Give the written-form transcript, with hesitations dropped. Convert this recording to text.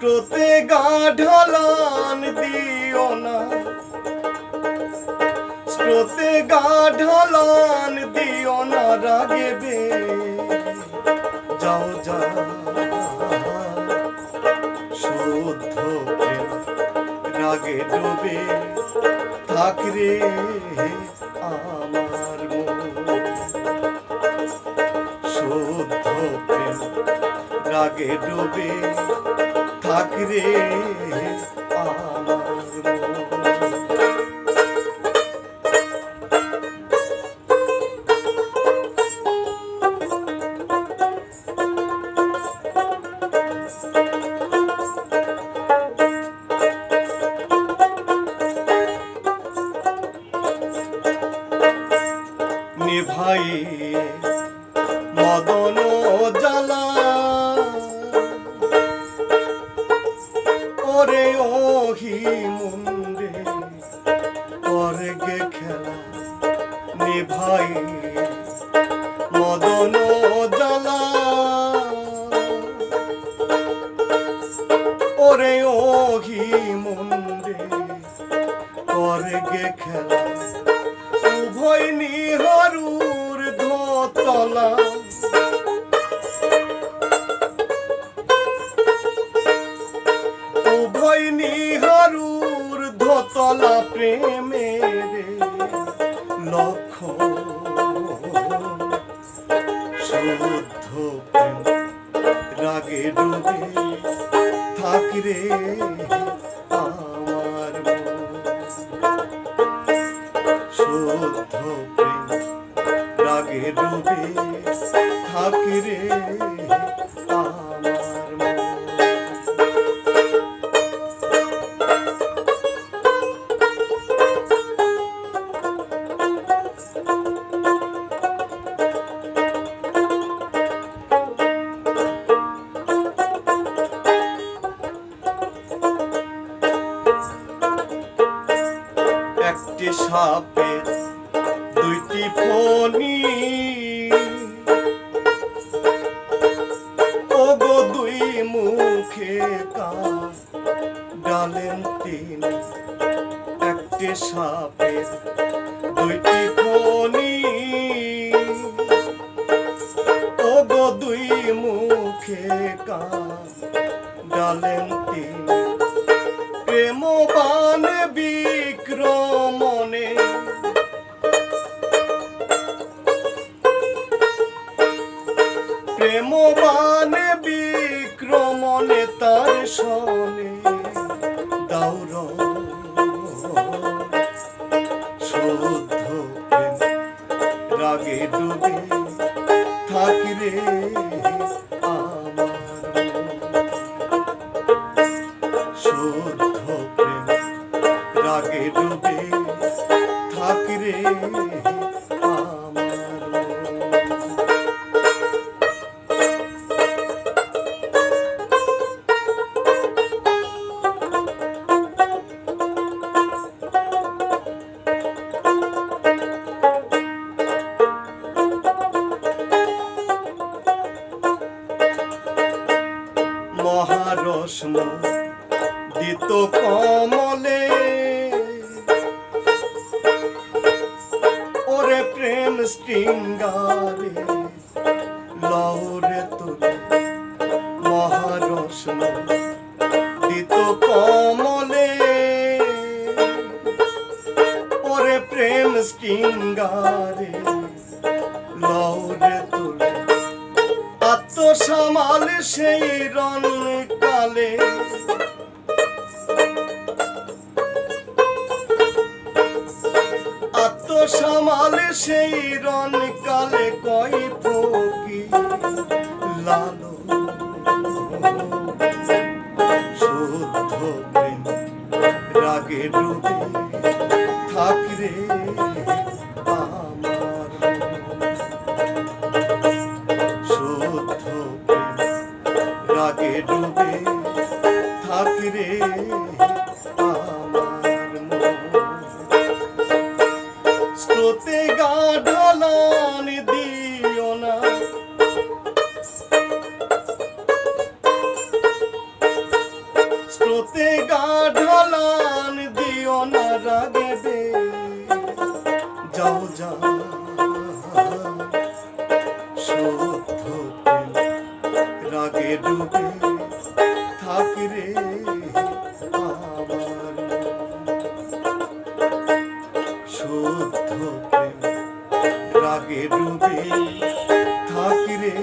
স্রোতে গা ঢালান দিও না, স্রোতে গা ঢালান দিও না, রাগে যাও যাও শুদ্ধ প্রেম রাগে ডুবে থাক রে আমার মন। শুদ্ধ প্রেম রাগে ডুবে থাক রে আমার মন। নিভাই মদন জ্বালা ওরে ওহি মুন্ডে করে গে খেলা। নিভাই মদন জ্বালা ওরে ওহি মুন্ডে করে গে খেলা। উভয় নিহারুর ধতলা উভয় নিহারুর ধতলা প্রেমের লক্ষণ। শুদ্ধ প্রেম রাগে ডুবে থাক রে আমার মন। শুদ্ধ প্রেম রাগে ডুবে থাক রে আমার মন। একটি সাপের দুইটি ফণি ওগো দুই মুখে কাজ ডালেন তিনি। একটি সাপের দুইটি ফণি ওগো দুই মুখে কাজ ডালেন তিনি। প্রেম বানে বিক্রমণে প্রেম বানে বিক্রমণে তার শনে দাউর। শুদ্ধ প্রেম রাগে ডুবে থাক রে আমার মন। শুদ্ধ প্রেম রাগে ডুবে থাক রে আমার মন। মহারশ্ম দিত কমলে ওরে প্রেম শৃঙ্গারে লৌরে তুলে। মহারশ্ম দিত কমলে ওরে প্রেম শৃঙ্গারে লৌরে তুলে। আত্মসামাল সেই রণ কালে আত্মসামাল সেই রণ কালে কই ফকি লালো। শুদ্ধ প্রেম রাগে ডুবে থাক রে আমার মন। শুদ্ধ প্রেম রাগে ডুবে থাক রে আমার মন। স্রোতে গা ঢালান দিও না, স্রোতে গা ঢালান দিও না রাগে যাও যা শুদ্ধ প্রেম রাগে ডুবে থাকি রে আমার শুদ্ধ প্রেম রাগে ডুবে থাকি রে